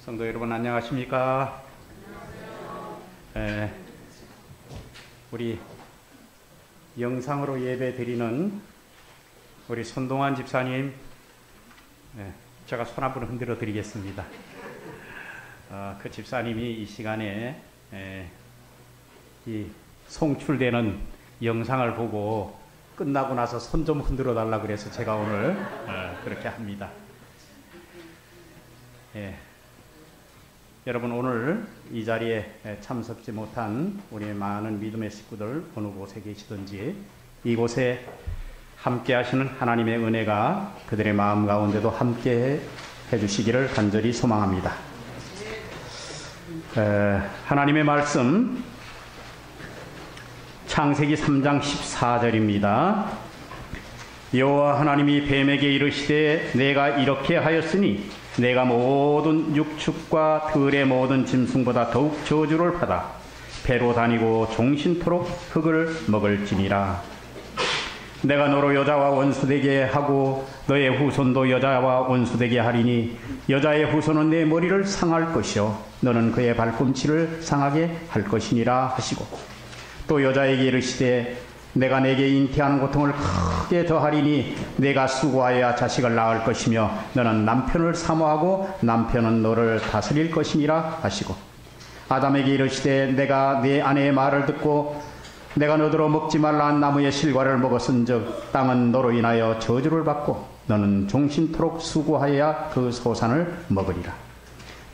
성도 여러분 안녕하십니까? 우리 영상으로 예배 드리는 우리 손동환 집사님, 제가 손 한번 흔들어 드리겠습니다. 그 집사님이 이 시간에 이 송출되는 영상을 보고 끝나고 나서 손 좀 흔들어 달라 그래서 제가 오늘 그렇게 합니다. 여러분, 오늘 이 자리에 참석지 못한 우리 많은 믿음의 식구들 어느 곳에 계시든지 이곳에 함께 하시는 하나님의 은혜가 그들의 마음 가운데도 함께 해주시기를 간절히 소망합니다. 하나님의 말씀 창세기 3장 14절입니다. 여호와 하나님이 뱀에게 이르시되 내가 이렇게 하였으니 내가 모든 육축과 들의 모든 짐승보다 더욱 저주를 받아 배로 다니고 종신토록 흙을 먹을지니라. 내가 너로 여자와 원수되게 하고 너의 후손도 여자와 원수되게 하리니 여자의 후손은 내 머리를 상할 것이요 너는 그의 발꿈치를 상하게 할 것이니라 하시고, 또 여자에게 이르시되 내가 내게 잉태하는 고통을 크게 더하리니 내가 수고하여야 자식을 낳을 것이며 너는 남편을 사모하고 남편은 너를 다스릴 것이니라 하시고, 아담에게 이르시되 내가 네 아내의 말을 듣고 내가 너더러 먹지 말라 한 나무의 실과를 먹었은즉 땅은 너로 인하여 저주를 받고 너는 종신토록 수고하여야 그 소산을 먹으리라.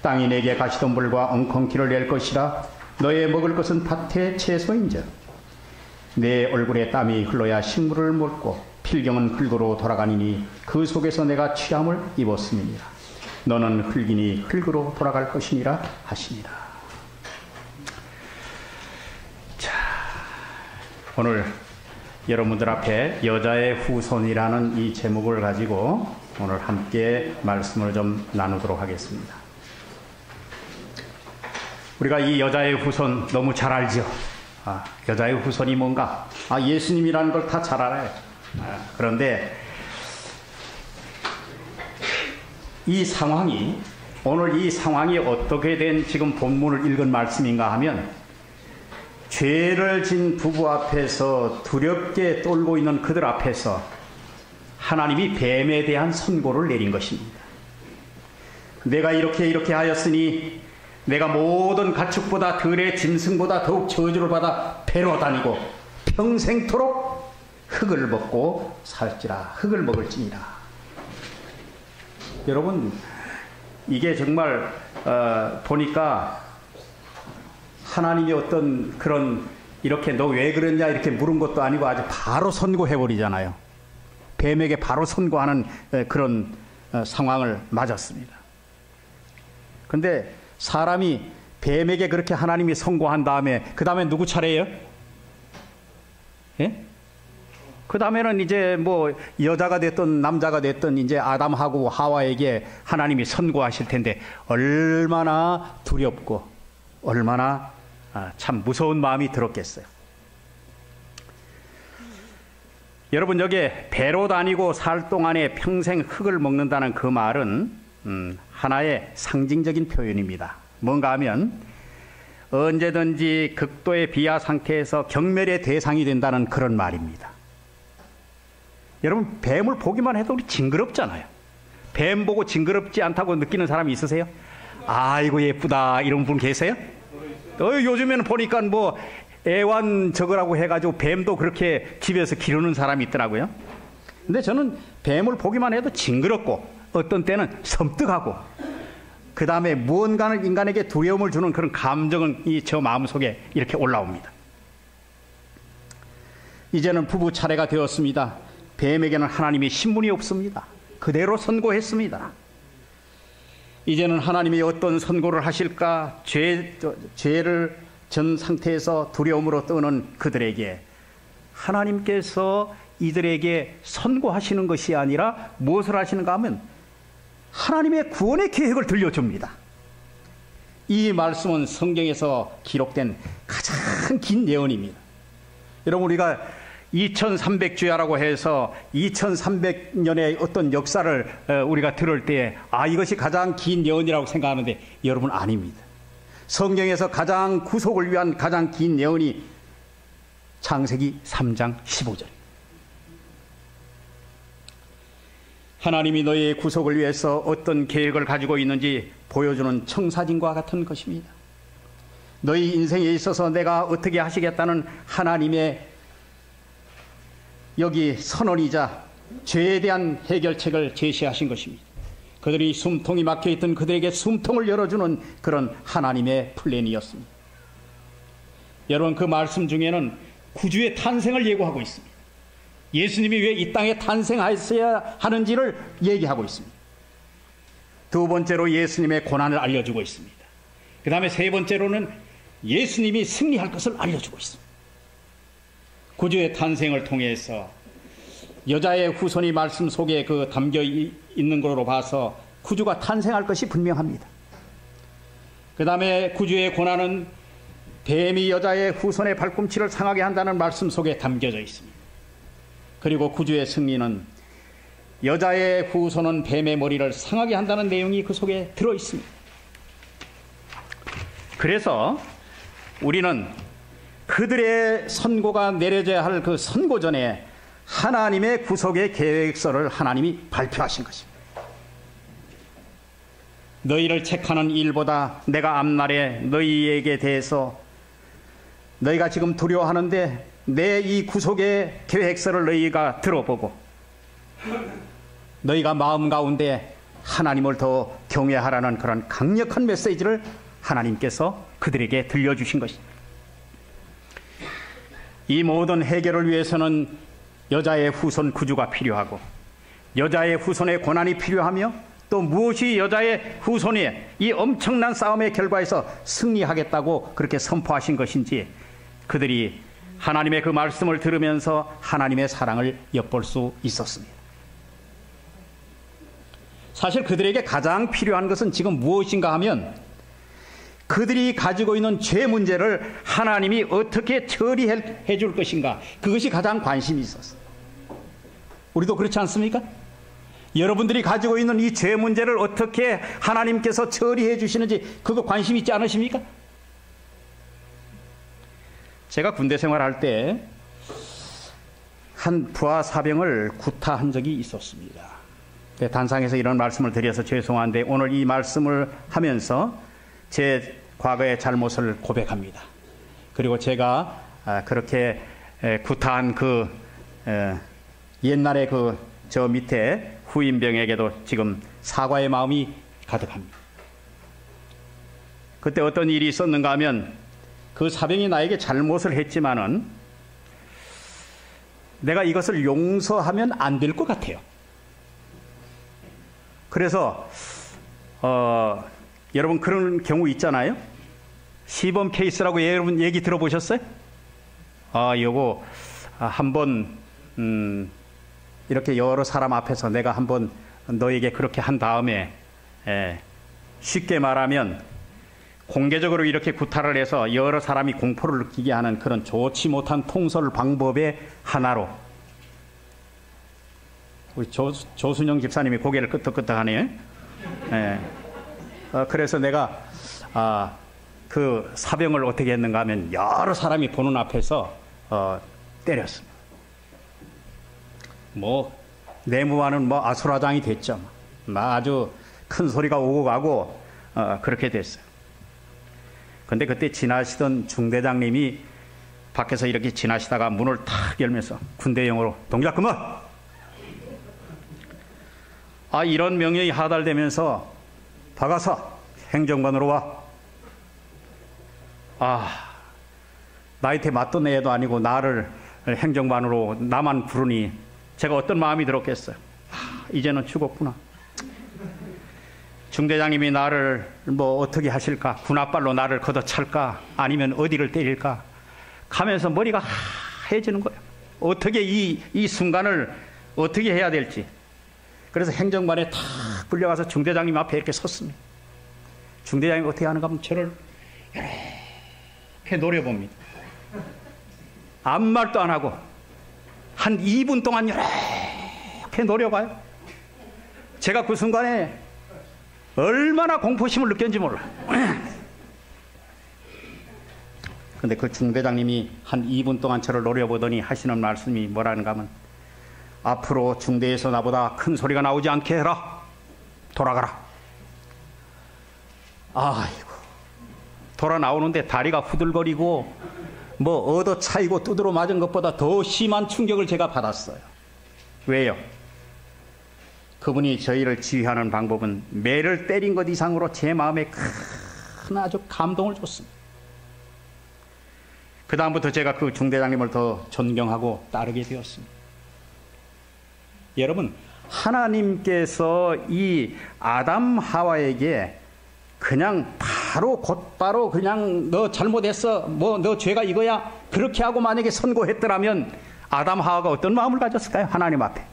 땅이 내게 가시덤불과 엉겅퀴를 낼 것이라. 너의 먹을 것은 밭의 채소인즉 내 얼굴에 땀이 흘러야 식물을 먹고 필경은 흙으로 돌아가니니 그 속에서 내가 취함을 입었음이니라. 너는 흙이니 흙으로 돌아갈 것이니라 하시니라. 자, 오늘 여러분들 앞에 여자의 후손이라는 이 제목을 가지고 오늘 함께 말씀을 좀 나누도록 하겠습니다. 우리가 이 여자의 후손 너무 잘 알죠? 여자의 후손이 뭔가? 예수님이라는 걸 다 잘 알아요. 그런데 이 상황이, 오늘 이 상황이 어떻게 된 지금 본문을 읽은 말씀인가 하면, 죄를 진 부부 앞에서 두렵게 떨고 있는 그들 앞에서 하나님이 뱀에 대한 선고를 내린 것입니다. 내가 이렇게 하였으니 내가 모든 가축보다 들의 짐승보다 더욱 저주를 받아 배로 다니고 평생토록 흙을 먹고 살지라. 흙을 먹을지니라. 여러분, 이게 정말 보니까 하나님이 어떤 그런 이렇게 너 왜 그랬냐 이렇게 물은 것도 아니고 아주 바로 선고해버리잖아요. 뱀에게 바로 선고하는 그런 상황을 맞았습니다. 근데 사람이 뱀에게 그렇게 하나님이 선고한 다음에 그 다음에 누구 차례예요? 예? 그 다음에는 이제 뭐 여자가 됐든 남자가 됐든 이제 아담하고 하와에게 하나님이 선고하실 텐데 얼마나 두렵고 얼마나 참 무서운 마음이 들었겠어요. 여러분, 여기에 배로 다니고 살 동안에 평생 흙을 먹는다는 그 말은 하나의 상징적인 표현입니다. 뭔가 하면 언제든지 극도의 비하 상태에서 경멸의 대상이 된다는 그런 말입니다. 여러분, 뱀을 보기만 해도 우리 징그럽잖아요. 뱀 보고 징그럽지 않다고 느끼는 사람이 있으세요? 아이고 예쁘다 이런 분 계세요? 요즘에는 보니까 뭐 애완저거라고 해가지고 뱀도 그렇게 집에서 기르는 사람이 있더라고요. 근데 저는 뱀을 보기만 해도 징그럽고 어떤 때는 섬뜩하고 그 다음에 무언가는 인간에게 두려움을 주는 그런 감정은 저 마음속에 이렇게 올라옵니다. 이제는 부부 차례가 되었습니다. 뱀에게는 하나님이 신분이 없습니다. 그대로 선고했습니다. 이제는 하나님이 어떤 선고를 하실까? 죄를 전 상태에서 두려움으로 떠는 그들에게 하나님께서 이들에게 선고하시는 것이 아니라 무엇을 하시는가 하면 하나님의 구원의 계획을 들려줍니다. 이 말씀은 성경에서 기록된 가장 긴 예언입니다. 여러분, 우리가 2300주야라고 해서 2300년의 어떤 역사를 우리가 들을 때 이것이 가장 긴 예언이라고 생각하는데 여러분 아닙니다. 성경에서 가장 구속을 위한 가장 긴 예언이 창세기 3장 15절. 하나님이 너희의 구속을 위해서 어떤 계획을 가지고 있는지 보여주는 청사진과 같은 것입니다. 너희 인생에 있어서 내가 어떻게 하시겠다는 하나님의 여기 선언이자 죄에 대한 해결책을 제시하신 것입니다. 그들이 숨통이 막혀있던 그들에게 숨통을 열어주는 그런 하나님의 플랜이었습니다. 여러분, 그 말씀 중에는 구주의 탄생을 예고하고 있습니다. 예수님이 왜 이 땅에 탄생하였어야 하는지를 얘기하고 있습니다. 두 번째로 예수님의 고난을 알려주고 있습니다. 그 다음에 세 번째로는 예수님이 승리할 것을 알려주고 있습니다. 구주의 탄생을 통해서 여자의 후손이 말씀 속에 그 담겨 있는 걸로 봐서 구주가 탄생할 것이 분명합니다. 그 다음에 구주의 고난은 뱀이 여자의 후손의 발꿈치를 상하게 한다는 말씀 속에 담겨져 있습니다. 그리고 구주의 승리는 여자의 후손은 뱀의 머리를 상하게 한다는 내용이 그 속에 들어 있습니다. 그래서 우리는 그들의 선고가 내려져야 할 그 선고 전에 하나님의 구속의 계획서를 하나님이 발표하신 것입니다. 너희를 책하는 일보다 내가 앞날에 너희에게 대해서 너희가 지금 두려워하는데 내 이 구속의 계획서를 너희가 들어보고 너희가 마음 가운데 하나님을 더 경외하라는 그런 강력한 메시지를 하나님께서 그들에게 들려주신 것입니다. 이 모든 해결을 위해서는 여자의 후손 구주가 필요하고 여자의 후손의 고난이 필요하며 또 무엇이 여자의 후손의 이 엄청난 싸움의 결과에서 승리하겠다고 그렇게 선포하신 것인지 그들이 하나님의 그 말씀을 들으면서 하나님의 사랑을 엿볼 수 있었습니다. 사실 그들에게 가장 필요한 것은 지금 무엇인가 하면 그들이 가지고 있는 죄 문제를 하나님이 어떻게 처리해 줄 것인가, 그것이 가장 관심이 있었어요. 우리도 그렇지 않습니까? 여러분들이 가지고 있는 이 죄 문제를 어떻게 하나님께서 처리해 주시는지 그거 관심 있지 않으십니까? 제가 군대 생활할 때 한 부하 사병을 구타한 적이 있었습니다. 단상에서 이런 말씀을 드려서 죄송한데 오늘 이 말씀을 하면서 제 과거의 잘못을 고백합니다. 그리고 제가 그렇게 구타한 그 옛날에 그 저 밑에 후임병에게도 지금 사과의 마음이 가득합니다. 그때 어떤 일이 있었는가 하면 그 사병이 나에게 잘못을 했지만은 내가 이것을 용서하면 안 될 것 같아요. 그래서 여러분 그런 경우 있잖아요. 시범 케이스라고 여러분 얘기 들어보셨어요? 요거 한번 이렇게 여러 사람 앞에서 내가 한번 너에게 그렇게 한 다음에 쉽게 말하면 공개적으로 이렇게 구타를 해서 여러 사람이 공포를 느끼게 하는 그런 좋지 못한 통솔 방법의 하나로 우리 조순영 집사님이 고개를 끄덕끄덕하네요. 그래서 내가 그 사병을 어떻게 했는가 하면 여러 사람이 보는 앞에서 때렸습니다. 뭐 내무와는 뭐 아수라장이 됐죠. 아주 큰 소리가 오고 가고 그렇게 됐어요. 근데 그때 지나시던 중대장님이 밖에서 이렇게 지나시다가 문을 탁 열면서 군대용어로 동작 그만! 이런 명령이 하달되면서 박아사 행정관으로 와. 나한테 맞던 애도 아니고 나를 행정관으로 나만 부르니 제가 어떤 마음이 들었겠어요. 이제는 죽었구나. 중대장님이 나를 뭐 어떻게 하실까? 군홧발로 나를 걷어찰까? 아니면 어디를 때릴까? 가면서 머리가 하얘지는 거예요. 어떻게 이 순간을 어떻게 해야 될지. 그래서 행정관에 탁 불려가서 중대장님 앞에 이렇게 섰습니다. 중대장님이 어떻게 하는가 하면 저를 이렇게 노려봅니다. 아무 말도 안 하고 한 2분 동안 이렇게 노려봐요. 제가 그 순간에 얼마나 공포심을 느꼈는지 몰라. 근데 그 중대장님이 한 2분 동안 저를 노려보더니 하시는 말씀이 뭐라는가 하면, 앞으로 중대에서 나보다 큰 소리가 나오지 않게 해라. 돌아가라. 아이고, 돌아 나오는데 다리가 후들거리고 뭐 얻어 차이고 두드러 맞은 것보다 더 심한 충격을 제가 받았어요. 왜요? 그분이 저희를 지휘하는 방법은 매를 때린 것 이상으로 제 마음에 큰 아주 감동을 줬습니다. 그 다음부터 제가 그 중대장님을 더 존경하고 따르게 되었습니다. 여러분, 하나님께서 이 아담 하와에게 그냥 곧바로 그냥 너 잘못했어, 뭐 너 죄가 이거야, 그렇게 하고 만약에 선고했더라면 아담 하와가 어떤 마음을 가졌을까요? 하나님 앞에.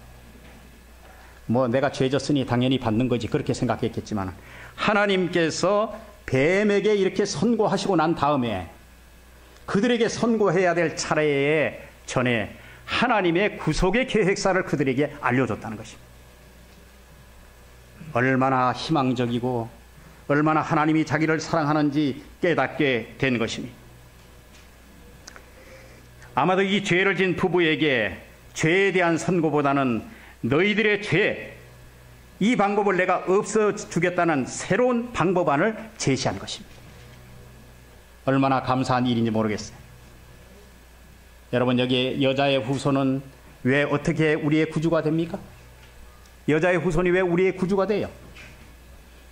뭐 내가 죄 졌으니 당연히 받는 거지, 그렇게 생각했겠지만, 하나님께서 뱀에게 이렇게 선고하시고 난 다음에 그들에게 선고해야 될 차례에 전에 하나님의 구속의 계획사를 그들에게 알려줬다는 것입니다. 얼마나 희망적이고 얼마나 하나님이 자기를 사랑하는지 깨닫게 된 것입니다. 아마도 이 죄를 진 부부에게 죄에 대한 선고보다는 너희들의 죄, 이 방법을 내가 없애주겠다는 새로운 방법안을 제시한 것입니다. 얼마나 감사한 일인지 모르겠어요. 여러분, 여기에 여자의 후손은 왜 어떻게 우리의 구주가 됩니까? 여자의 후손이 왜 우리의 구주가 돼요?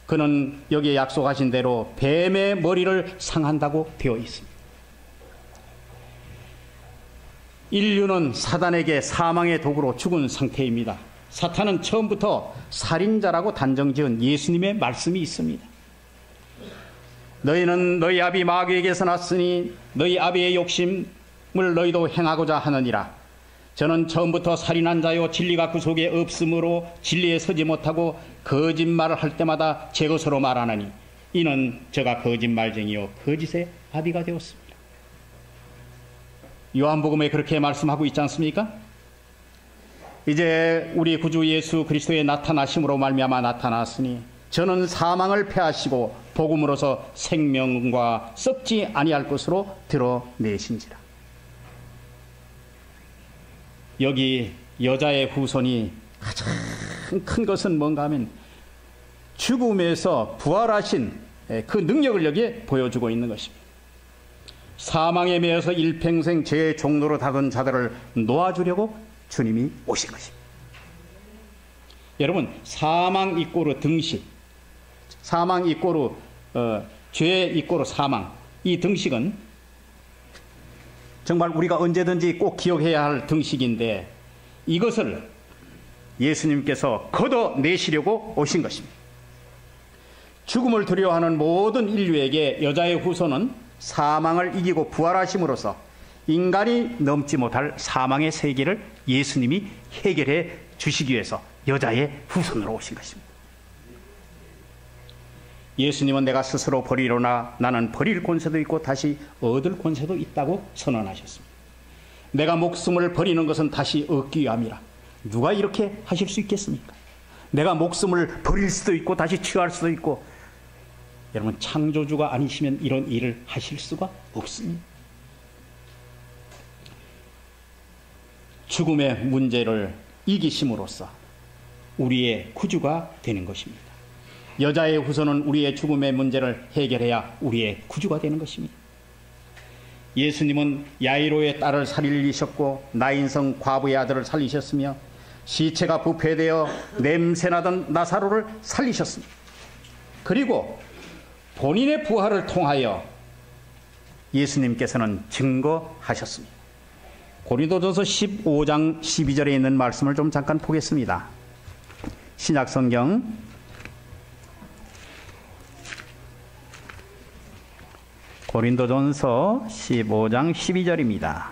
그는 여기에 약속하신 대로 뱀의 머리를 상한다고 되어 있습니다. 인류는 사단에게 사망의 도구로 죽은 상태입니다. 사탄은 처음부터 살인자라고 단정지은 예수님의 말씀이 있습니다. 너희는 너희 아비 마귀에게서 났으니 너희 아비의 욕심을 너희도 행하고자 하느니라. 저는 처음부터 살인한 자요 진리가 그 속에 없으므로 진리에 서지 못하고 거짓말을 할 때마다 제 것으로 말하나니 이는 저가 거짓말쟁이요 거짓의 아비가 되었습니다. 요한복음에 그렇게 말씀하고 있지 않습니까? 이제 우리 구주 예수 그리스도의 나타나심으로 말미암아 나타났으니 저는 사망을 패하시고 복음으로서 생명과 썩지 아니할 것으로 드러내신지라. 여기 여자의 후손이 가장 큰 것은 뭔가 하면 죽음에서 부활하신 그 능력을 여기에 보여주고 있는 것입니다. 사망에 매여서 일평생 죄의 종로로 다던 자들을 놓아주려고 주님이 오신 것입니다. 여러분, 사망 이꼬르 등식, 사망 이꼬르 죄 이꼬르 사망, 이 등식은 정말 우리가 언제든지 꼭 기억해야 할 등식인데 이것을 예수님께서 걷어내시려고 오신 것입니다. 죽음을 두려워하는 모든 인류에게 여자의 후손은 사망을 이기고 부활하심으로써 인간이 넘지 못할 사망의 세계를 예수님이 해결해 주시기 위해서 여자의 후손으로 오신 것입니다. 예수님은 내가 스스로 버리려나 나는 버릴 권세도 있고 다시 얻을 권세도 있다고 선언하셨습니다. 내가 목숨을 버리는 것은 다시 얻기 위함이라. 누가 이렇게 하실 수 있겠습니까? 내가 목숨을 버릴 수도 있고 다시 취할 수도 있고, 여러분, 창조주가 아니시면 이런 일을 하실 수가 없습니다. 죽음의 문제를 이기심으로써 우리의 구주가 되는 것입니다. 여자의 후손은 우리의 죽음의 문제를 해결해야 우리의 구주가 되는 것입니다. 예수님은 야이로의 딸을 살리셨고 나인성 과부의 아들을 살리셨으며 시체가 부패되어 냄새나던 나사로를 살리셨습니다. 그리고 본인의 부활을 통하여 예수님께서는 증거하셨습니다. 고린도전서 15장 12절에 있는 말씀을 좀 잠깐 보겠습니다. 신약성경 고린도전서 15장 12절입니다.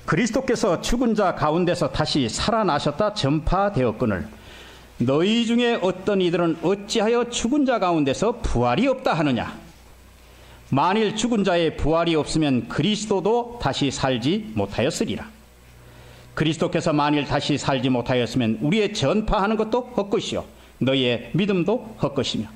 그리스도께서 죽은 자 가운데서 다시 살아나셨다 전파되었거늘 너희 중에 어떤 이들은 어찌하여 죽은 자 가운데서 부활이 없다 하느냐. 만일 죽은 자의 부활이 없으면 그리스도도 다시 살지 못하였으리라. 그리스도께서 만일 다시 살지 못하였으면 우리의 전파하는 것도 헛것이요 너희의 믿음도 헛것이며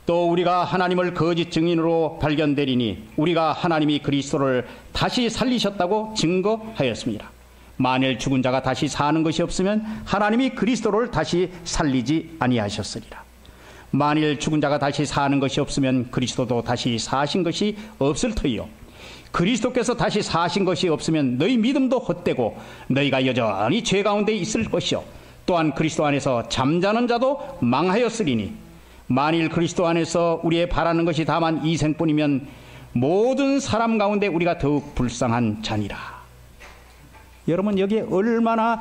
또 우리가 하나님을 거짓 증인으로 발견되리니 우리가 하나님이 그리스도를 다시 살리셨다고 증거하였습니다. 만일 죽은 자가 다시 사는 것이 없으면 하나님이 그리스도를 다시 살리지 아니하셨으리라. 만일 죽은 자가 다시 사는 것이 없으면 그리스도도 다시 사신 것이 없을 터이요 그리스도께서 다시 사신 것이 없으면 너희 믿음도 헛되고 너희가 여전히 죄 가운데 있을 것이요 또한 그리스도 안에서 잠자는 자도 망하였으리니 만일 그리스도 안에서 우리의 바라는 것이 다만 이 생뿐이면 모든 사람 가운데 우리가 더욱 불쌍한 자니라. 여러분 여기에 얼마나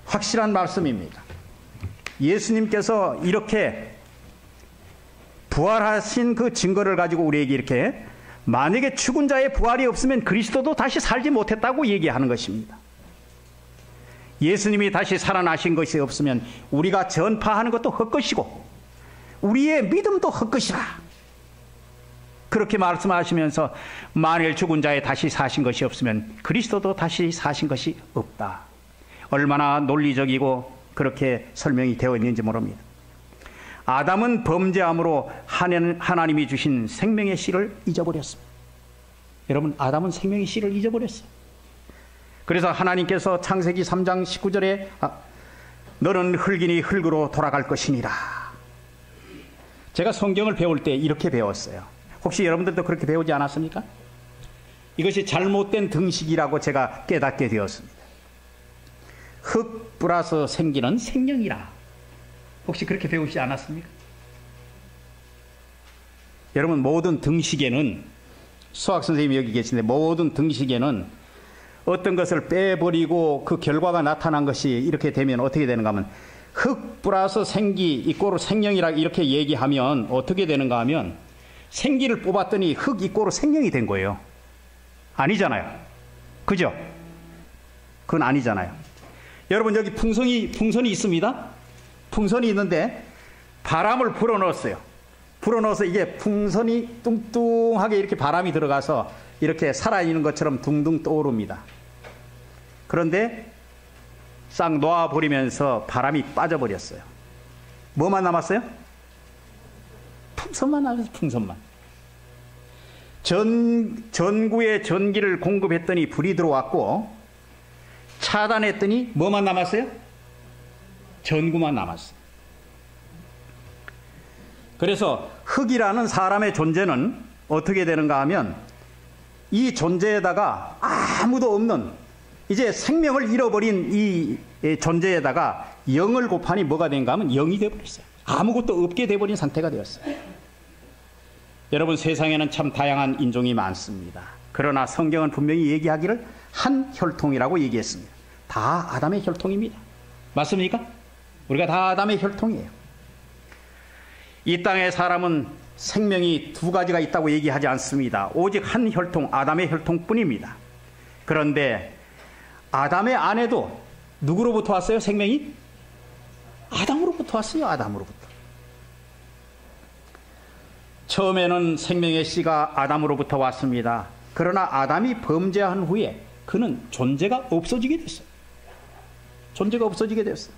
확실한 말씀입니다. 예수님께서 이렇게 부활하신 그 증거를 가지고 우리에게 이렇게 만약에 죽은 자의 부활이 없으면 그리스도도 다시 살지 못했다고 얘기하는 것입니다. 예수님이 다시 살아나신 것이 없으면 우리가 전파하는 것도 헛것이고 우리의 믿음도 헛것이라. 그렇게 말씀하시면서 만일 죽은 자의 다시 사신 것이 없으면 그리스도도 다시 사신 것이 없다. 얼마나 논리적이고 그렇게 설명이 되어 있는지 모릅니다. 아담은 범죄함으로 하나님이 주신 생명의 씨를 잊어버렸습니다. 여러분 아담은 생명의 씨를 잊어버렸어요. 그래서 하나님께서 창세기 3장 19절에 너는 흙이니 흙으로 돌아갈 것이니라. 제가 성경을 배울 때 이렇게 배웠어요. 혹시 여러분들도 그렇게 배우지 않았습니까? 이것이 잘못된 등식이라고 제가 깨닫게 되었습니다. 흙 플러스 생기는 생명이라. 혹시 그렇게 배우지 않았습니까? 여러분 모든 등식에는 수학 선생님이 여기 계신데 모든 등식에는 어떤 것을 빼버리고 그 결과가 나타난 것이 이렇게 되면 어떻게 되는가 하면 흙 플러스 생기 이꼬르 생명이라 이렇게 얘기하면 어떻게 되는가 하면 생기를 뽑았더니 흙 이꼬르 생명이 된 거예요. 아니잖아요. 그죠? 그건 아니잖아요. 여러분 여기 풍선이 있습니다. 풍선이 있는데 바람을 불어넣었어요. 불어넣어서 이게 풍선이 뚱뚱하게 이렇게 바람이 들어가서 이렇게 살아있는 것처럼 둥둥 떠오릅니다. 그런데 싹 놓아버리면서 바람이 빠져버렸어요. 뭐만 남았어요? 풍선만 남았어요. 풍선만. 전구에 전기를 공급했더니 불이 들어왔고 차단했더니 뭐만 남았어요? 전구만 남았어요. 그래서 흙이라는 사람의 존재는 어떻게 되는가 하면 이 존재에다가 아무도 없는 이제 생명을 잃어버린 이 존재에다가 0을 곱하니 뭐가 된가 하면 0이 되어버렸어요. 아무것도 없게 되어버린 상태가 되었어요. 여러분 세상에는 참 다양한 인종이 많습니다. 그러나 성경은 분명히 얘기하기를 한 혈통이라고 얘기했습니다. 다 아담의 혈통입니다. 맞습니까? 우리가 다 아담의 혈통이에요. 이 땅의 사람은 생명이 두 가지가 있다고 얘기하지 않습니다. 오직 한 혈통, 아담의 혈통뿐입니다. 그런데 아담의 아내도 누구로부터 왔어요? 생명이? 아담으로부터 왔어요. 아담으로부터. 처음에는 생명의 씨가 아담으로부터 왔습니다. 그러나 아담이 범죄한 후에 그는 존재가 없어지게 됐어요. 존재가 없어지게 됐어요.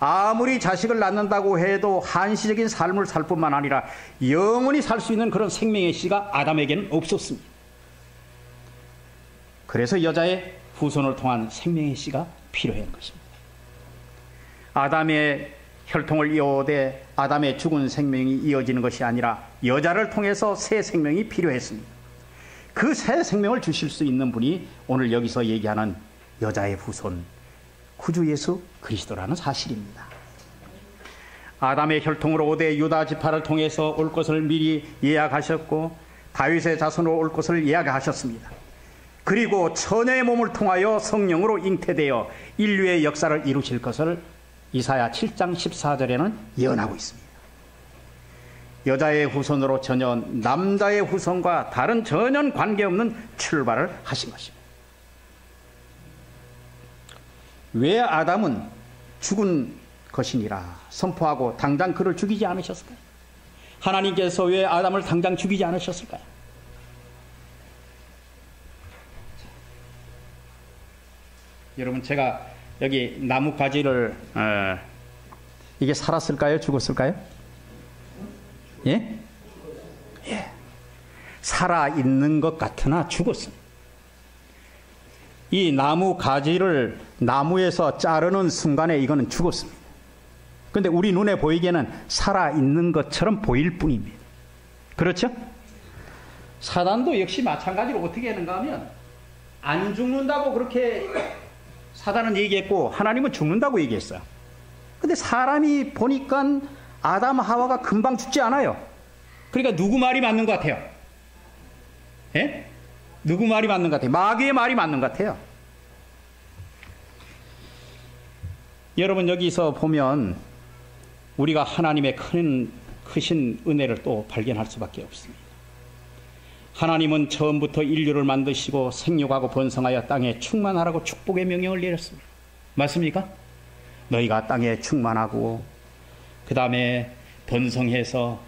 아무리 자식을 낳는다고 해도 한시적인 삶을 살 뿐만 아니라 영원히 살 수 있는 그런 생명의 씨가 아담에게는 없었습니다. 그래서 여자의 후손을 통한 생명의 씨가 필요한 것입니다. 아담의 혈통을 이어오되 아담의 죽은 생명이 이어지는 것이 아니라 여자를 통해서 새 생명이 필요했습니다. 그 새 생명을 주실 수 있는 분이 오늘 여기서 얘기하는 여자의 후손 구주 예수 그리스도라는 사실입니다. 아담의 혈통으로 오되 유다 지파를 통해서 올 것을 미리 예약하셨고 다윗의 자손으로 올 것을 예약하셨습니다. 그리고 처녀의 몸을 통하여 성령으로 잉태되어 인류의 역사를 이루실 것을 이사야 7장 14절에는 예언하고 있습니다. 여자의 후손으로 전혀 남자의 후손과 다른 전혀 관계없는 출발을 하신 것입니다. 왜 아담은 죽은 것이니라 선포하고 당장 그를 죽이지 않으셨을까요? 하나님께서 왜 아담을 당장 죽이지 않으셨을까요? 여러분, 제가 여기 나무 가지를 이게 살았을까요? 죽었을까요? 예? 예. 살아있는 것 같으나 죽었습니다. 이 나무 가지를 나무에서 자르는 순간에 이거는 죽었습니다. 그런데 우리 눈에 보이기에는 살아있는 것처럼 보일 뿐입니다. 그렇죠? 사단도 역시 마찬가지로 어떻게 하는가 하면 안 죽는다고 그렇게 사단은 얘기했고 하나님은 죽는다고 얘기했어요. 근데 사람이 보니까 아담 하와가 금방 죽지 않아요. 그러니까 누구 말이 맞는 것 같아요? 예? 누구 말이 맞는 것 같아요? 마귀의 말이 맞는 것 같아요. 여러분, 여기서 보면 우리가 하나님의 크신 은혜를 또 발견할 수밖에 없습니다. 하나님은 처음부터 인류를 만드시고 생육하고 번성하여 땅에 충만하라고 축복의 명령을 내렸습니다. 맞습니까? 너희가 땅에 충만하고 그 다음에 번성해서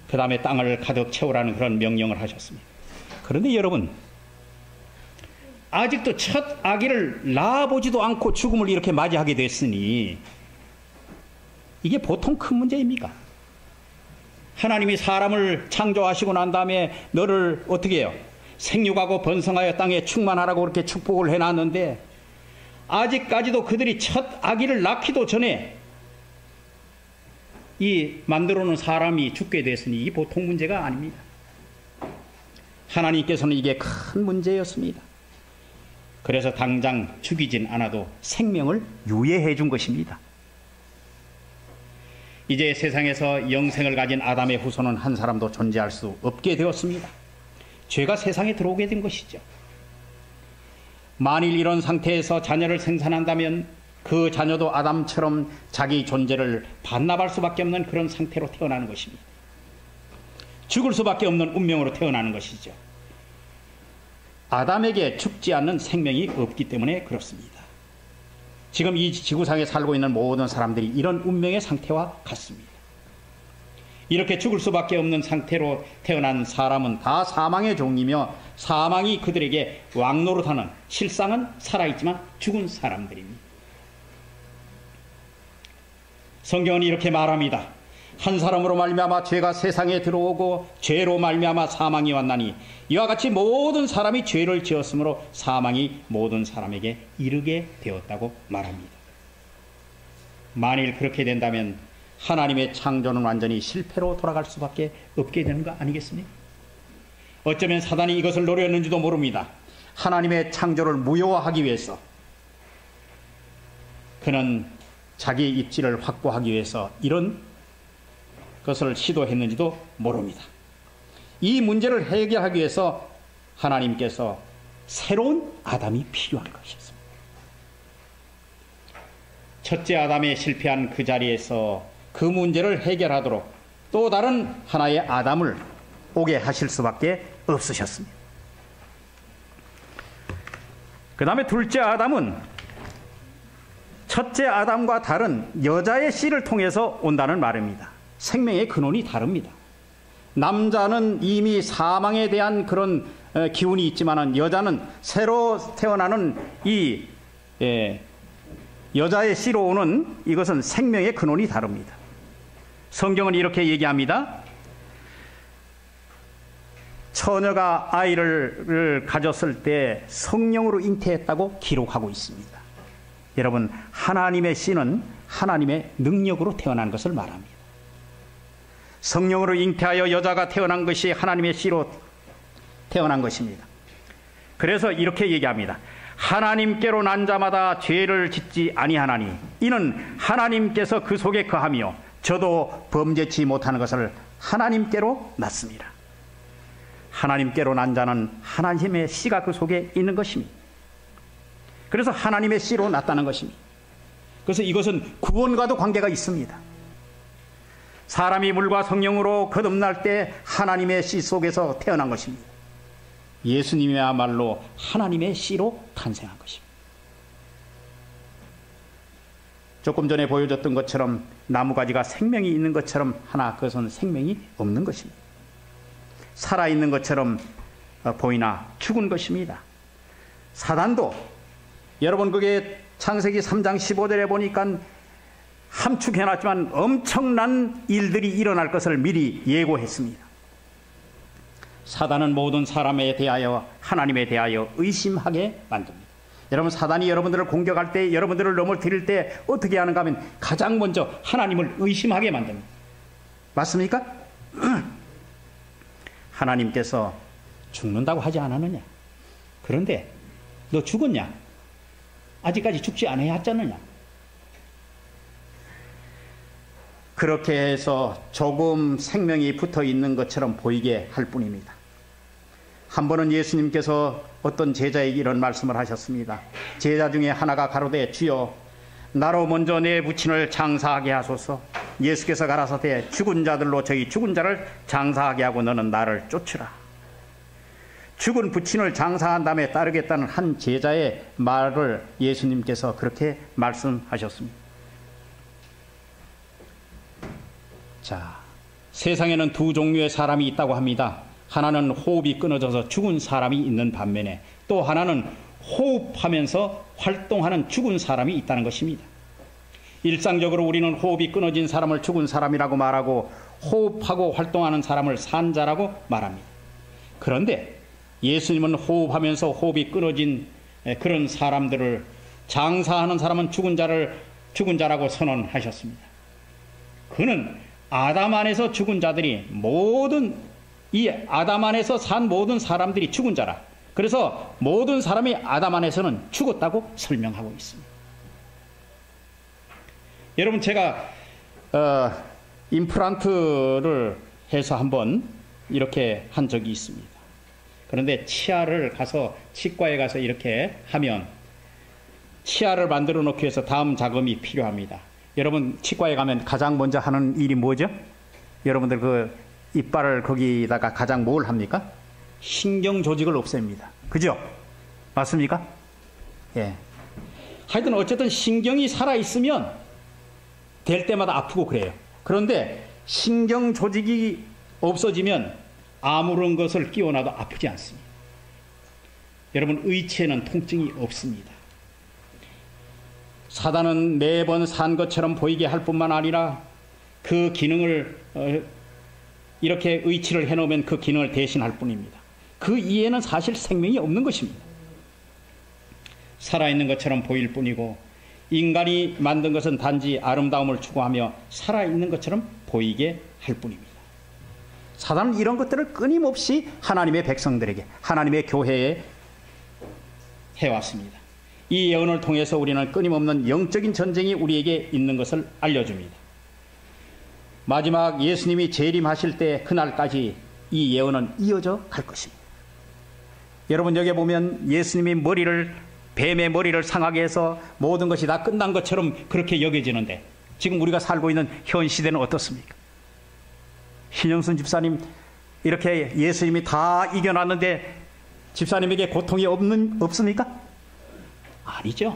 그 다음에 땅을 가득 채우라는 그런 명령을 하셨습니다. 그런데 여러분, 아직도 첫 아기를 낳아보지도 않고 죽음을 이렇게 맞이하게 됐으니 이게 보통 큰 문제입니까? 하나님이 사람을 창조하시고 난 다음에 너를 어떻게 해요? 생육하고 번성하여 땅에 충만하라고 그렇게 축복을 해놨는데 아직까지도 그들이 첫 아기를 낳기도 전에 이 만들어놓은 사람이 죽게 됐으니 이게 보통 문제가 아닙니다. 하나님께서는 이게 큰 문제였습니다. 그래서 당장 죽이진 않아도 생명을 유예해 준 것입니다. 이제 세상에서 영생을 가진 아담의 후손은 한 사람도 존재할 수 없게 되었습니다. 죄가 세상에 들어오게 된 것이죠. 만일 이런 상태에서 자녀를 생산한다면 그 자녀도 아담처럼 자기 존재를 반납할 수밖에 없는 그런 상태로 태어나는 것입니다. 죽을 수밖에 없는 운명으로 태어나는 것이죠. 아담에게 죽지 않는 생명이 없기 때문에 그렇습니다. 지금 이 지구상에 살고 있는 모든 사람들이 이런 운명의 상태와 같습니다. 이렇게 죽을 수밖에 없는 상태로 태어난 사람은 다 사망의 종이며 사망이 그들에게 왕노릇하는, 실상은 살아있지만 죽은 사람들입니다. 성경은 이렇게 말합니다. 한 사람으로 말미암아 죄가 세상에 들어오고 죄로 말미암아 사망이 왔나니 이와 같이 모든 사람이 죄를 지었으므로 사망이 모든 사람에게 이르게 되었다고 말합니다. 만일 그렇게 된다면 하나님의 창조는 완전히 실패로 돌아갈 수밖에 없게 되는 거 아니겠습니까? 어쩌면 사단이 이것을 노렸는지도 모릅니다. 하나님의 창조를 무효화하기 위해서 그는 자기의 입지를 확보하기 위해서 이런 것을 시도했는지도 모릅니다. 이 문제를 해결하기 위해서 하나님께서 새로운 아담이 필요한 것이었습니다. 첫째 아담의 실패한 그 자리에서 그 문제를 해결하도록 또 다른 하나의 아담을 오게 하실 수밖에 없으셨습니다. 그 다음에 둘째 아담은 첫째 아담과 다른 여자의 씨를 통해서 온다는 말입니다. 생명의 근원이 다릅니다. 남자는 이미 사망에 대한 그런 기운이 있지만 여자는 새로 태어나는 이 여자의 씨로 오는 이것은 생명의 근원이 다릅니다. 성경은 이렇게 얘기합니다. 처녀가 아이를 가졌을 때 성령으로 잉태했다고 기록하고 있습니다. 여러분, 하나님의 씨는 하나님의 능력으로 태어난 것을 말합니다. 성령으로 잉태하여 여자가 태어난 것이 하나님의 씨로 태어난 것입니다. 그래서 이렇게 얘기합니다. 하나님께로 난 자마다 죄를 짓지 아니하나니 이는 하나님께서 그 속에 거하며 저도 범죄치 못하는 것을 하나님께로 낳습니다. 하나님께로 난 자는 하나님의 씨가 그 속에 있는 것입니다. 그래서 하나님의 씨로 낳았다는 것입니다. 그래서 이것은 구원과도 관계가 있습니다. 사람이 물과 성령으로 거듭날 때 하나님의 씨 속에서 태어난 것입니다. 예수님이야말로 하나님의 씨로 탄생한 것입니다. 조금 전에 보여줬던 것처럼 나무가지가 생명이 있는 것처럼 하나 그것은 생명이 없는 것입니다. 살아있는 것처럼 보이나 죽은 것입니다. 사단도 여러분 그게 창세기 3장 15절에 보니까 함축해놨지만 엄청난 일들이 일어날 것을 미리 예고했습니다. 사단은 모든 사람에 대하여 하나님에 대하여 의심하게 만듭니다. 여러분 사단이 여러분들을 공격할 때 여러분들을 넘어뜨릴 때 어떻게 하는가 하면 가장 먼저 하나님을 의심하게 만듭니다. 맞습니까? 하나님께서 죽는다고 하지 않았느냐? 그런데 너 죽었냐? 아직까지 죽지 않았잖느냐? 그렇게 해서 조금 생명이 붙어 있는 것처럼 보이게 할 뿐입니다. 한 번은 예수님께서 어떤 제자에게 이런 말씀을 하셨습니다. 제자 중에 하나가 가로되 주여 나로 먼저 내 부친을 장사하게 하소서. 예수께서 가라사대 죽은 자들로 저희 죽은 자를 장사하게 하고 너는 나를 쫓으라. 죽은 부친을 장사한 다음에 따르겠다는 한 제자의 말을 예수님께서 그렇게 말씀하셨습니다. 자, 세상에는 두 종류의 사람이 있다고 합니다. 하나는 호흡이 끊어져서 죽은 사람이 있는 반면에 또 하나는 호흡하면서 활동하는 죽은 사람이 있다는 것입니다. 일상적으로 우리는 호흡이 끊어진 사람을 죽은 사람이라고 말하고 호흡하고 활동하는 사람을 산 자라고 말합니다. 그런데 예수님은 호흡하면서 호흡이 끊어진 그런 사람들을 장사하는 사람은 죽은 자라고 선언하셨습니다. 그는 아담 안에서 죽은 자들이 이 아담 안에서 산 모든 사람들이 죽은 자라. 그래서 모든 사람이 아담 안에서는 죽었다고 설명하고 있습니다. 여러분 제가 임플란트를 해서 한번 이렇게 한 적이 있습니다. 그런데 치과에 가서 이렇게 하면 치아를 만들어 놓기 위해서 다음 작업이 필요합니다. 여러분 치과에 가면 가장 먼저 하는 일이 뭐죠? 여러분들 그 이빨을 거기다가 가장 뭘 합니까? 신경 조직을 없앱니다. 그죠? 맞습니까? 예. 하여튼 어쨌든 신경이 살아있으면 될 때마다 아프고 그래요. 그런데 신경 조직이 없어지면 아무런 것을 끼워놔도 아프지 않습니다. 여러분 의체는 통증이 없습니다. 사단은 매번 산 것처럼 보이게 할 뿐만 아니라 그 기능을 이렇게 의치를 해놓으면 그 기능을 대신할 뿐입니다. 그 이에는 사실 생명이 없는 것입니다. 살아있는 것처럼 보일 뿐이고 인간이 만든 것은 단지 아름다움을 추구하며 살아있는 것처럼 보이게 할 뿐입니다. 사단은 이런 것들을 끊임없이 하나님의 백성들에게 하나님의 교회에 해왔습니다. 이 예언을 통해서 우리는 끊임없는 영적인 전쟁이 우리에게 있는 것을 알려줍니다. 마지막 예수님이 재림하실 때 그날까지 이 예언은 이어져 갈 것입니다. 여러분 여기 보면 예수님이 뱀의 머리를 상하게 해서 모든 것이 다 끝난 것처럼 그렇게 여겨지는데 지금 우리가 살고 있는 현 시대는 어떻습니까? 신영순 집사님 이렇게 예수님이 다 이겨놨는데 집사님에게 고통이 없습니까? 아니죠.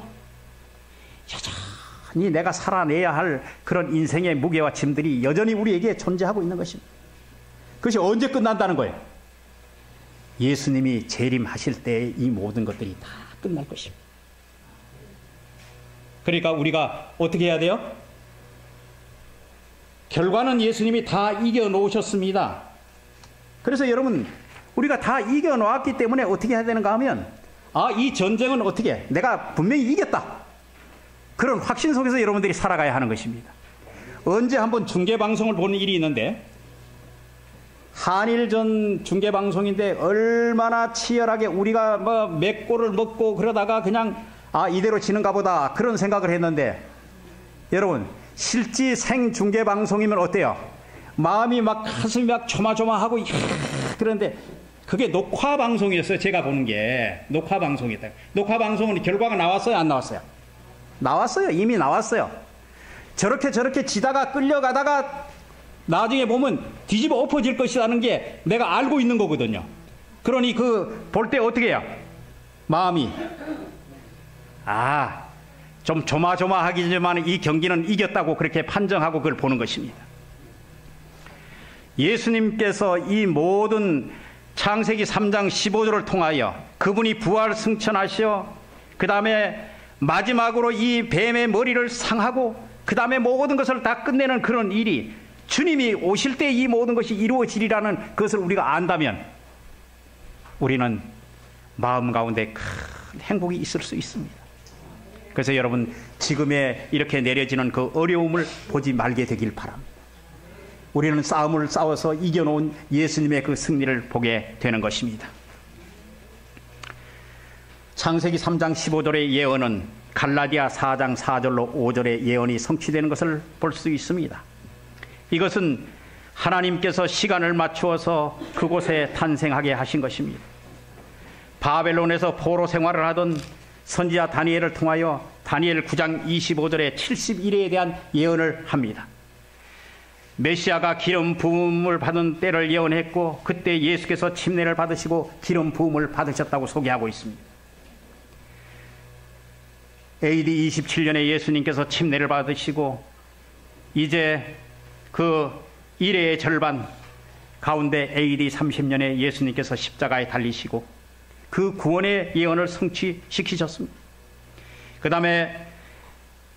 여전히 내가 살아내야 할 그런 인생의 무게와 짐들이 여전히 우리에게 존재하고 있는 것입니다. 그것이 언제 끝난다는 거예요? 예수님이 재림하실 때 이 모든 것들이 다 끝날 것입니다. 그러니까 우리가 어떻게 해야 돼요? 결과는 예수님이 다 이겨놓으셨습니다. 그래서 여러분 우리가 다 이겨놓았기 때문에 어떻게 해야 되는가 하면 이 전쟁은 어떻게 내가 분명히 이겼다. 그런 확신 속에서 여러분들이 살아가야 하는 것입니다. 언제 한번 중계방송을 보는 일이 있는데 한일전 중계방송인데 얼마나 치열하게 우리가 몇 골을 먹고 그러다가 그냥 이대로 지는가 보다 그런 생각을 했는데 여러분 실제 생중계방송이면 어때요? 마음이 막 가슴이 막 조마조마하고 그런데 그게 녹화방송이었어요. 제가 보는 게 녹화방송이었다. 녹화방송은 결과가 나왔어요? 안 나왔어요? 나왔어요. 이미 나왔어요. 저렇게 지다가 끌려가다가 나중에 보면 뒤집어 엎어질 것이라는 게 내가 알고 있는 거거든요. 그러니 볼 때 어떻게 해요? 마음이 좀 조마조마하기지만 이 경기는 이겼다고 그렇게 판정하고 그걸 보는 것입니다. 예수님께서 이 모든 창세기 3장 15절을 통하여 그분이 부활 승천하시어 그 다음에 마지막으로 이 뱀의 머리를 상하고 그 다음에 모든 것을 다 끝내는 그런 일이 주님이 오실 때 이 모든 것이 이루어지리라는 것을 우리가 안다면 우리는 마음 가운데 큰 행복이 있을 수 있습니다. 그래서 여러분, 지금에 이렇게 내려지는 그 어려움을 보지 말게 되길 바랍니다. 우리는 싸움을 싸워서 이겨놓은 예수님의 그 승리를 보게 되는 것입니다. 창세기 3장 15절의 예언은 갈라디아 4장 4절로 5절의 예언이 성취되는 것을 볼 수 있습니다. 이것은 하나님께서 시간을 맞추어서 그곳에 탄생하게 하신 것입니다. 바벨론에서 포로 생활을 하던 선지자 다니엘을 통하여 다니엘 9장 25절에 70일에 대한 예언을 합니다. 메시아가 기름 부음을 받은 때를 예언했고 그때 예수께서 침례를 받으시고 기름 부음을 받으셨다고 소개하고 있습니다. AD 27년에 예수님께서 침례를 받으시고 이제 그 일의 절반 가운데 AD 30년에 예수님께서 십자가에 달리시고 그 구원의 예언을 성취시키셨습니다. 그 다음에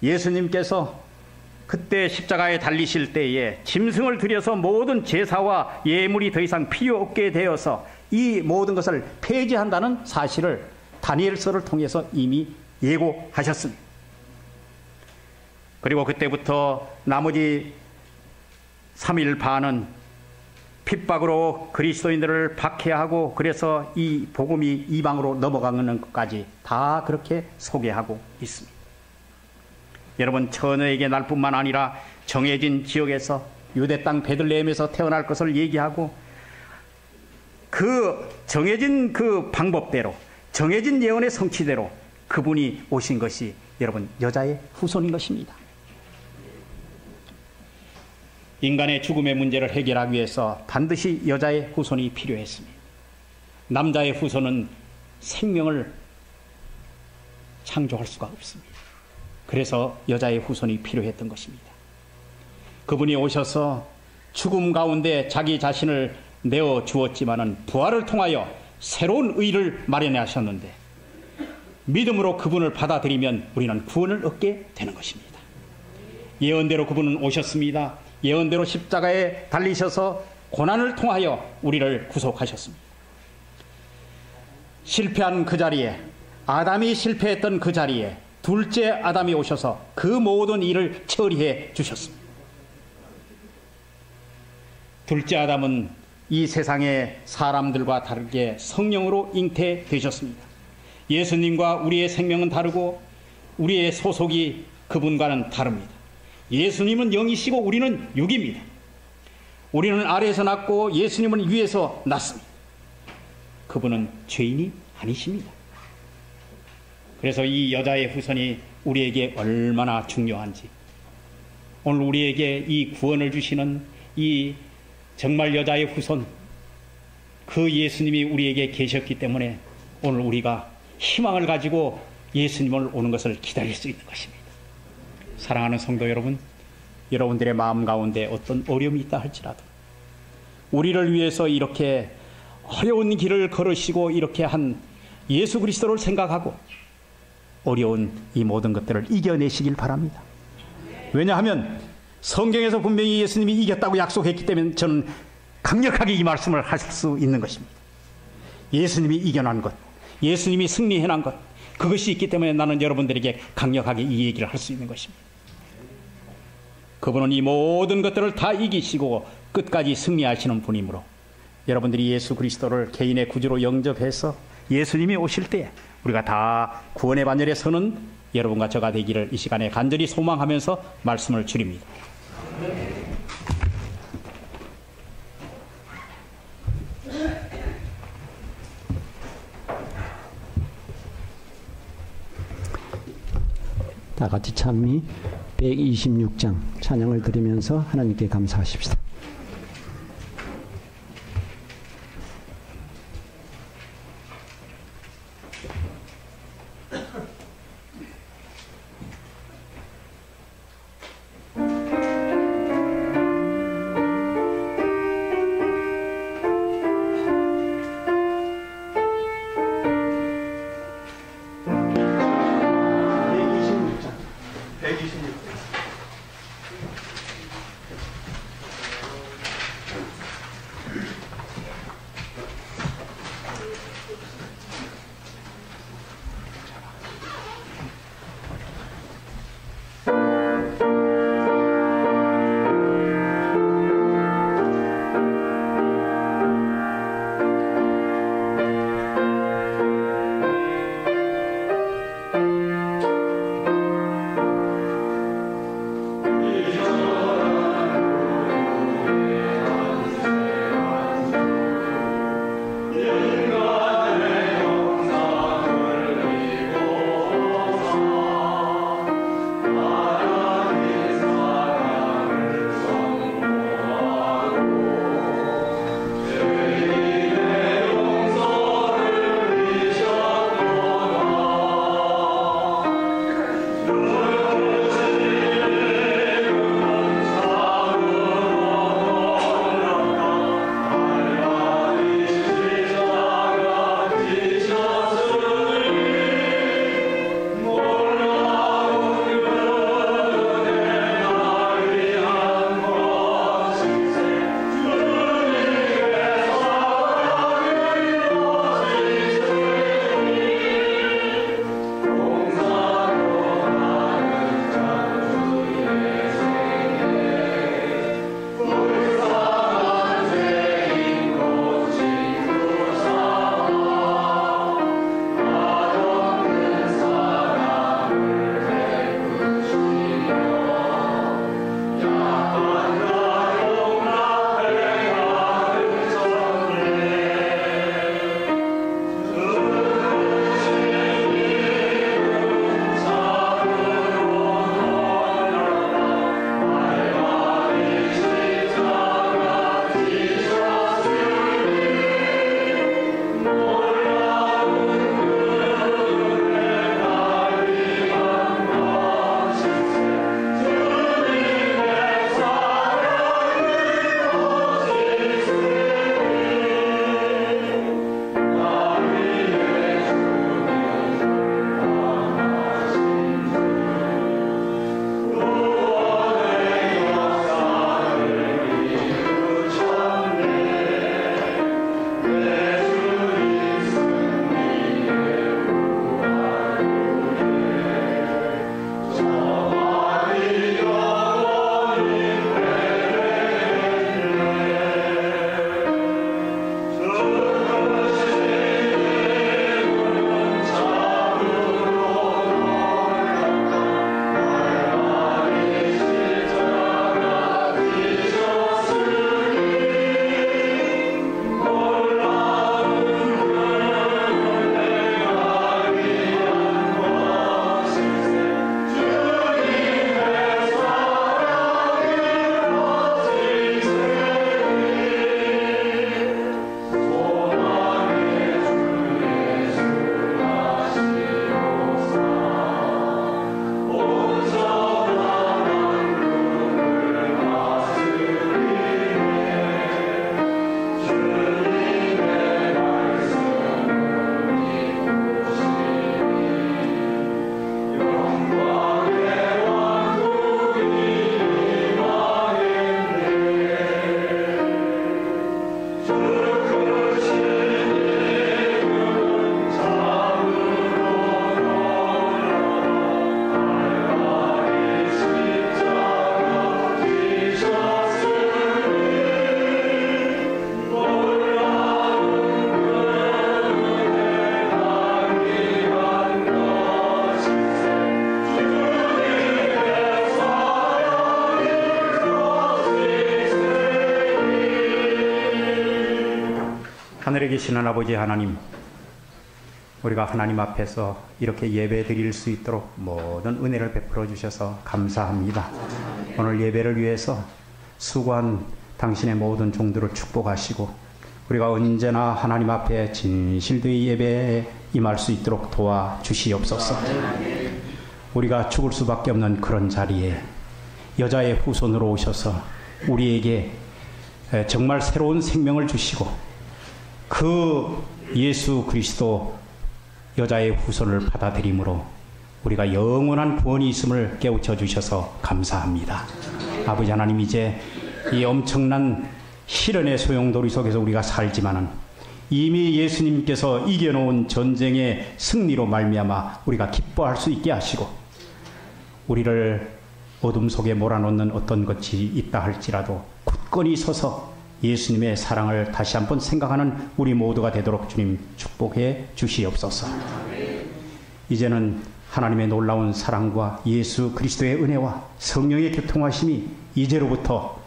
예수님께서 그때 십자가에 달리실 때에 짐승을 들여서 모든 제사와 예물이 더 이상 필요 없게 되어서 이 모든 것을 폐지한다는 사실을 다니엘서를 통해서 이미 예고하셨습니다. 그리고 그때부터 나머지 3일 반은 핍박으로 그리스도인들을 박해하고 그래서 이 복음이 이방으로 넘어가는 것까지 다 그렇게 소개하고 있습니다. 여러분, 처녀에게 날 뿐만 아니라 정해진 지역에서 유대 땅 베들레헴에서 태어날 것을 얘기하고 그 정해진 그 방법대로 정해진 예언의 성취대로 그분이 오신 것이 여러분 여자의 후손인 것입니다. 인간의 죽음의 문제를 해결하기 위해서 반드시 여자의 후손이 필요했습니다. 남자의 후손은 생명을 창조할 수가 없습니다. 그래서 여자의 후손이 필요했던 것입니다. 그분이 오셔서 죽음 가운데 자기 자신을 내어 주었지만은 부활을 통하여 새로운 의를 마련해 하셨는데 믿음으로 그분을 받아들이면 우리는 구원을 얻게 되는 것입니다. 예언대로 그분은 오셨습니다. 예언대로 십자가에 달리셔서 고난을 통하여 우리를 구속하셨습니다. 실패한 그 자리에, 아담이 실패했던 그 자리에 둘째 아담이 오셔서 그 모든 일을 처리해 주셨습니다. 둘째 아담은 이 세상의 사람들과 다르게 성령으로 잉태되셨습니다. 예수님과 우리의 생명은 다르고 우리의 소속이 그분과는 다릅니다. 예수님은 영이시고 우리는 육입니다. 우리는 아래에서 났고 예수님은 위에서 났습니다. 그분은 죄인이 아니십니다. 그래서 이 여자의 후손이 우리에게 얼마나 중요한지, 오늘 우리에게 이 구원을 주시는 이 정말 여자의 후손, 그 예수님이 우리에게 계셨기 때문에 오늘 우리가 희망을 가지고 예수님을 오는 것을 기다릴 수 있는 것입니다. 사랑하는 성도 여러분, 여러분들의 마음 가운데 어떤 어려움이 있다 할지라도 우리를 위해서 이렇게 어려운 길을 걸으시고 이렇게 한 예수 그리스도를 생각하고 어려운 이 모든 것들을 이겨내시길 바랍니다. 왜냐하면 성경에서 분명히 예수님이 이겼다고 약속했기 때문에 저는 강력하게 이 말씀을 하실 수 있는 것입니다. 예수님이 이겨난 것, 예수님이 승리해난 것, 그것이 있기 때문에 나는 여러분들에게 강력하게 이 얘기를 할 수 있는 것입니다. 그분은 이 모든 것들을 다 이기시고 끝까지 승리하시는 분이므로 여러분들이 예수 그리스도를 개인의 구주로 영접해서 예수님이 오실 때 우리가 다 구원의 반열에 서는 여러분과 저가 되기를 이 시간에 간절히 소망하면서 말씀을 드립니다. 다 같이 찬미 126장 찬양을 드리면서 하나님께 감사하십시다. 하늘에 계시는 아버지 하나님, 우리가 하나님 앞에서 이렇게 예배 드릴 수 있도록 모든 은혜를 베풀어 주셔서 감사합니다. 오늘 예배를 위해서 수고한 당신의 모든 종들을 축복하시고 우리가 언제나 하나님 앞에 진실되이 예배에 임할 수 있도록 도와주시옵소서. 우리가 죽을 수밖에 없는 그런 자리에 여자의 후손으로 오셔서 우리에게 정말 새로운 생명을 주시고 그 예수 그리스도 여자의 후손을 받아들임으로 우리가 영원한 구원이 있음을 깨우쳐 주셔서 감사합니다. 아버지 하나님, 이제 이 엄청난 시련의 소용돌이 속에서 우리가 살지만은 이미 예수님께서 이겨놓은 전쟁의 승리로 말미암아 우리가 기뻐할 수 있게 하시고 우리를 어둠 속에 몰아넣는 어떤 것이 있다 할지라도 굳건히 서서 예수님의 사랑을 다시 한번 생각하는 우리 모두가 되도록 주님 축복해 주시옵소서. 이제는 하나님의 놀라운 사랑과 예수 그리스도의 은혜와 성령의 교통하심이 이제로부터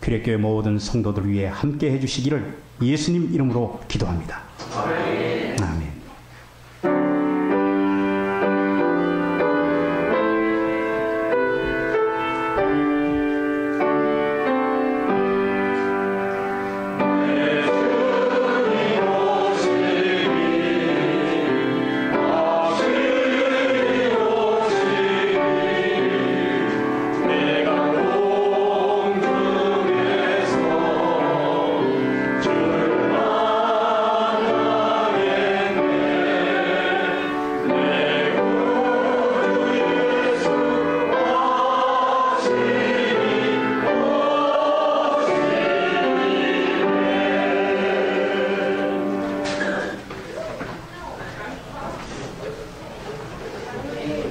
규례교회 모든 성도들 위해 함께 해주시기를 예수님 이름으로 기도합니다. 아멘.